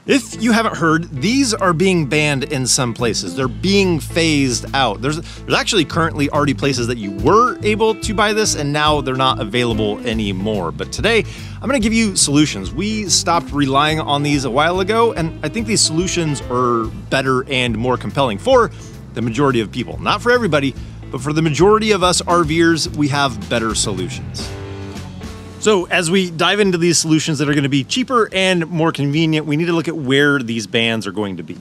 If you haven't heard, these are being banned in some places. They're being phased out. There's actually currently already places that you were able to buy this and now they're not available anymore. But today, I'm gonna give you solutions. We stopped relying on these a while ago, and I think these solutions are better and more compelling for the majority of people. Not for everybody, but for the majority of us RVers, we have better solutions. So as we dive into these solutions that are going to be cheaper and more convenient, we need to look at where these bans are going to be.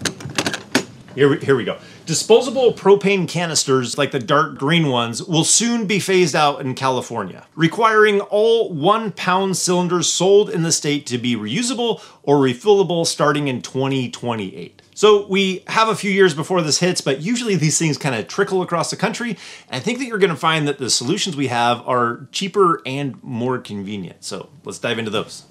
Here we go. Disposable propane canisters, like the dark green ones, will soon be phased out in California, requiring all 1 pound cylinders sold in the state to be reusable or refillable starting in 2028. So we have a few years before this hits, but usually these things kind of trickle across the country. And I think that you're going to find that the solutions we have are cheaper and more convenient. So let's dive into those.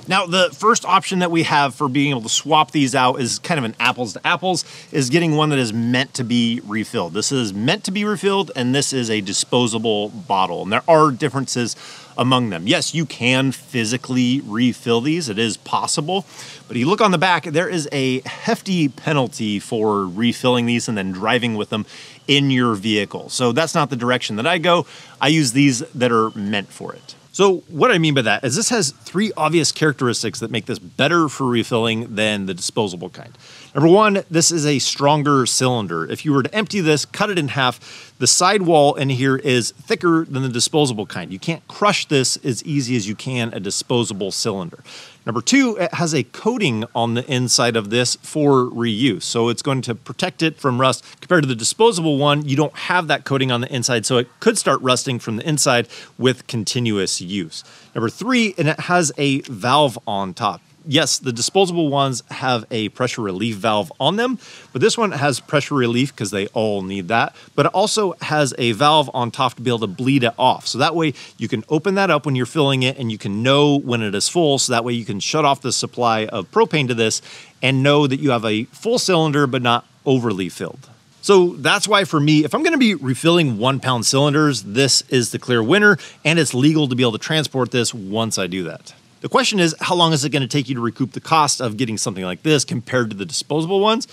Now, the first option that we have for being able to swap these out is kind of an apples to apples, is getting one that is meant to be refilled. This is meant to be refilled, and this is a disposable bottle. And there are differences among them. Yes, you can physically refill these. It is possible. But if you look on the back, there is a hefty penalty for refilling these and then driving with them in your vehicle. So that's not the direction that I go. I use these that are meant for it. So what I mean by that is this has 3 obvious characteristics that make this better for refilling than the disposable kind. Number 1, this is a stronger cylinder. If you were to empty this, cut it in half, the sidewall in here is thicker than the disposable kind. You can't crush this as easy as you can a disposable cylinder. Number 2, it has a coating on the inside of this for reuse. So it's going to protect it from rust. Compared to the disposable one, you don't have that coating on the inside, so it could start rusting from the inside with continuous use. Number 3, and it has a valve on top. Yes, the disposable ones have a pressure relief valve on them, but this one has pressure relief because they all need that, but it also has a valve on top to be able to bleed it off. So that way you can open that up when you're filling it and you can know when it is full, so that way you can shut off the supply of propane to this and know that you have a full cylinder but not overly filled. So that's why for me, if I'm gonna be refilling 1 pound cylinders, this is the clear winner, and it's legal to be able to transport this once I do that. The question is, how long is it going to take you to recoup the cost of getting something like this compared to the disposable ones?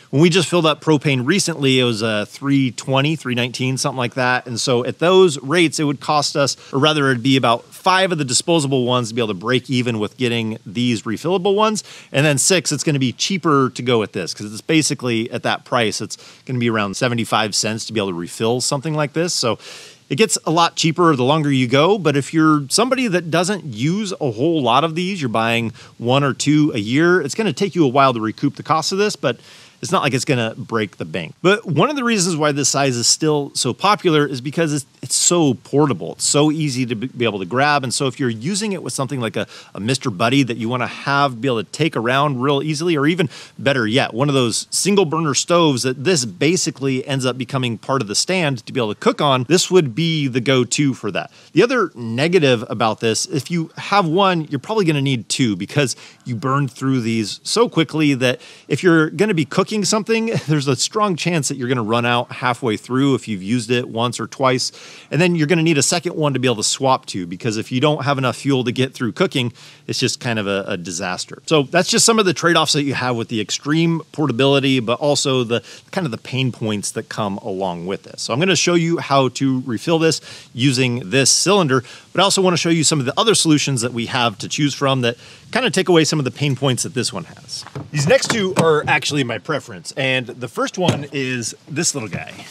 When we just filled up propane recently, it was $3.20, $3.19, something like that. And so at those rates, it would cost us, or rather it'd be about 5 of the disposable ones to be able to break even with getting these refillable ones. And then 6, it's going to be cheaper to go with this because it's basically at that price, it's going to be around 75 cents to be able to refill something like this. So it gets a lot cheaper the longer you go, but if you're somebody that doesn't use a whole lot of these, you're buying 1 or 2 a year, it's going to take you a while to recoup the cost of this, but it's not like it's going to break the bank. But one of the reasons why this size is still so popular is because it's so portable. It's so easy to be able to grab. And so if you're using it with something like a Mr. Buddy that you want to be able to take around real easily, or even better yet, one of those single burner stoves that this basically ends up becoming part of the stand to be able to cook on, this would be the go-to for that. The other negative about this, if you have one, you're probably going to need 2 because you burn through these so quickly that if you're going to be cooking something, there's a strong chance that you're going to run out halfway through if you've used it once or twice. And then you're going to need a second one to be able to swap to, because if you don't have enough fuel to get through cooking, it's just kind of a disaster. So that's just some of the trade-offs that you have with the extreme portability, but also the kind of the pain points that come along with this. So I'm going to show you how to refill this using this cylinder, but I also want to show you some of the other solutions that we have to choose from that kind of take away some of the pain points that this one has. These next 2 are actually my preference, and the first one is this little guy.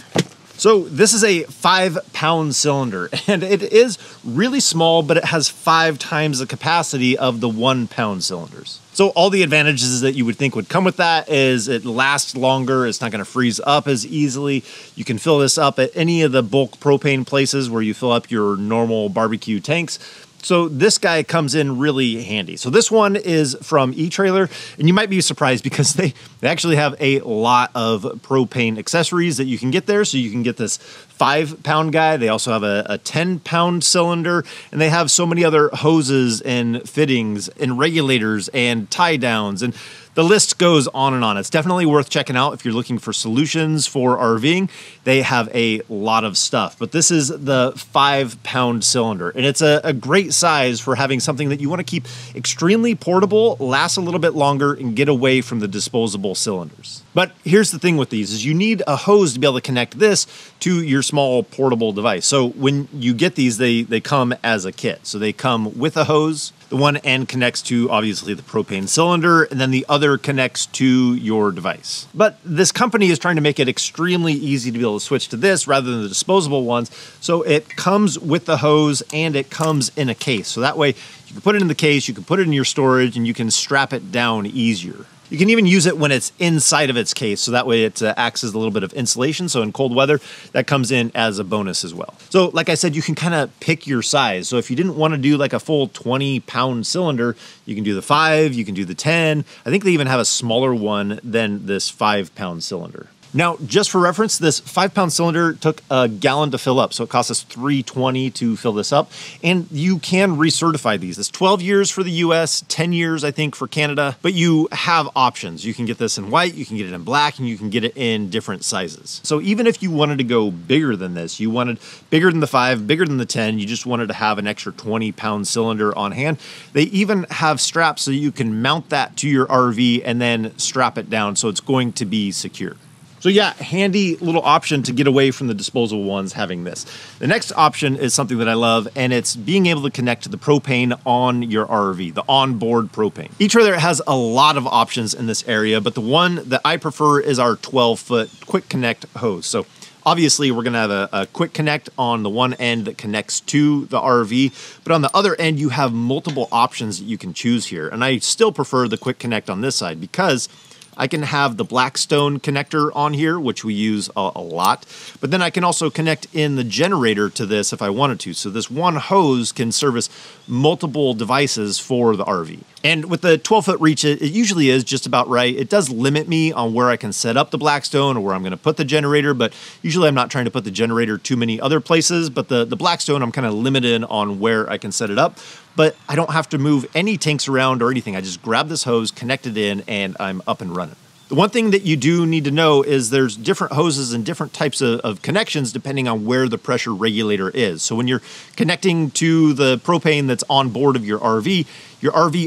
So this is a 5 pound cylinder, and it is really small, but it has 5 times the capacity of the 1 pound cylinders. So all the advantages that you would think would come with that is it lasts longer, it's not going to freeze up as easily. You can fill this up at any of the bulk propane places where you fill up your normal barbecue tanks. So this guy comes in really handy. So this one is from eTrailer, and you might be surprised because they actually have a lot of propane accessories that you can get there. So you can get this 5 pound guy. They also have a 10 pound cylinder, and they have so many other hoses and fittings and regulators and tie downs. And The list goes on and on. It's definitely worth checking out if you're looking for solutions for RVing. They have a lot of stuff, but this is the 5-pound cylinder, and it's a great size for having something that you want to keep extremely portable, last a little bit longer, and get away from the disposable cylinders. But here's the thing with these is you need a hose to be able to connect this to your small portable device. So when you get these, they come as a kit. So they come with a hose. The one end connects to obviously the propane cylinder, and then the other connects to your device. But this company is trying to make it extremely easy to be able to switch to this rather than the disposable ones. So it comes with the hose and it comes in a case. So that way you can put it in the case, you can put it in your storage, and you can strap it down easier. You can even use it when it's inside of its case, so that way it acts as a little bit of insulation. So in cold weather, that comes in as a bonus as well. So like I said, you can kind of pick your size. So if you didn't want to do like a full 20-pound cylinder, you can do the 5, you can do the 10. I think they even have a smaller one than this 5-pound cylinder. Now, just for reference, this 5-pound cylinder took a gallon to fill up, so it cost us $3.20 to fill this up, and you can recertify these. It's 12 years for the US, 10 years, I think, for Canada, but you have options. You can get this in white, you can get it in black, and you can get it in different sizes. So even if you wanted to go bigger than this, you wanted bigger than the 5, bigger than the 10, you just wanted to have an extra 20-pound cylinder on hand, they even have straps so you can mount that to your RV and then strap it down so it's going to be secure. So yeah, handy little option to get away from the disposable ones having this. The next option is something that I love, and it's being able to connect to the propane on your RV, the onboard propane. Each RVer has a lot of options in this area, but the one that I prefer is our 12-foot quick connect hose. So obviously, we're going to have a quick connect on the one end that connects to the RV, but on the other end, you have multiple options that you can choose here. And I still prefer the quick connect on this side because I can have the Blackstone connector on here, which we use a lot, but then I can also connect in the generator to this if I wanted to. So this one hose can service multiple devices for the RV. And with the 12-foot reach, it usually is just about right. It does limit me on where I can set up the Blackstone or where I'm going to put the generator, but usually I'm not trying to put the generator too many other places, but the Blackstone, I'm kind of limited on where I can set it up. But I don't have to move any tanks around or anything. I just grab this hose, connect it in, and I'm up and running. The one thing that you do need to know is there's different hoses and different types of connections depending on where the pressure regulator is. So when you're connecting to the propane that's on board of your RV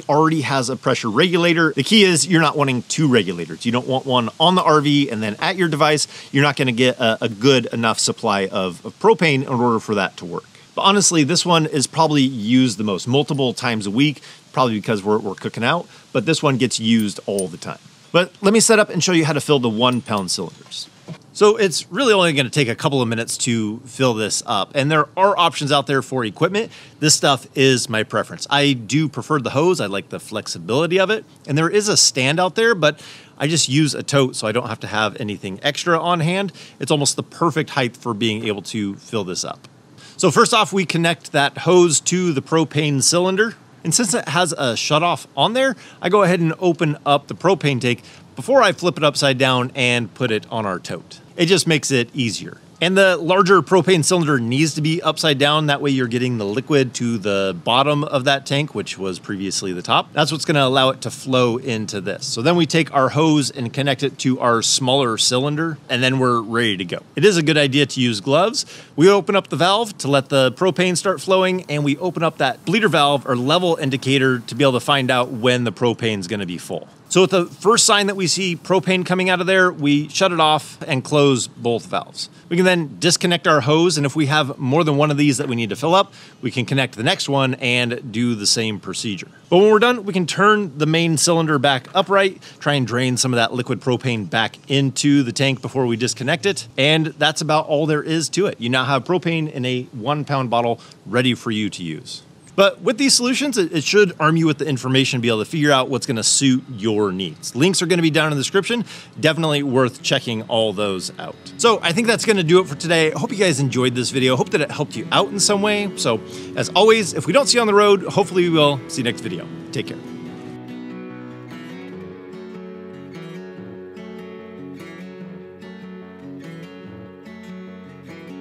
already has a pressure regulator. The key is you're not wanting 2 regulators. You don't want one on the RV and then at your device. You're not going to get a good enough supply of propane in order for that to work. But honestly, this one is probably used the most, multiple times a week, probably because we're cooking out, but this one gets used all the time. But let me set up and show you how to fill the 1-pound cylinders. So it's really only going to take a couple of minutes to fill this up, and there are options out there for equipment. This stuff is my preference. I do prefer the hose. I like the flexibility of it, and there is a stand out there, but I just use a tote so I don't have to have anything extra on hand. It's almost the perfect height for being able to fill this up. So first off, we connect that hose to the propane cylinder. And since it has a shutoff on there, I go ahead and open up the propane tank before I flip it upside down and put it on our tote. It just makes it easier. And the larger propane cylinder needs to be upside down. That way you're getting the liquid to the bottom of that tank, which was previously the top. That's what's going to allow it to flow into this. So then we take our hose and connect it to our smaller cylinder, and then we're ready to go. It is a good idea to use gloves. We open up the valve to let the propane start flowing, and we open up that bleeder valve or level indicator to be able to find out when the propane is going to be full. So with the first sign that we see propane coming out of there, we shut it off and close both valves. We can then disconnect our hose, and if we have more than one of these that we need to fill up, we can connect the next one and do the same procedure. But when we're done, we can turn the main cylinder back upright, try and drain some of that liquid propane back into the tank before we disconnect it, and that's about all there is to it. You now have propane in a 1-pound bottle ready for you to use. But with these solutions, it should arm you with the information to be able to figure out what's going to suit your needs. Links are going to be down in the description. Definitely worth checking all those out. So I think that's going to do it for today. I hope you guys enjoyed this video. Hope that it helped you out in some way. So as always, if we don't see you on the road, hopefully we will. See you next video. Take care.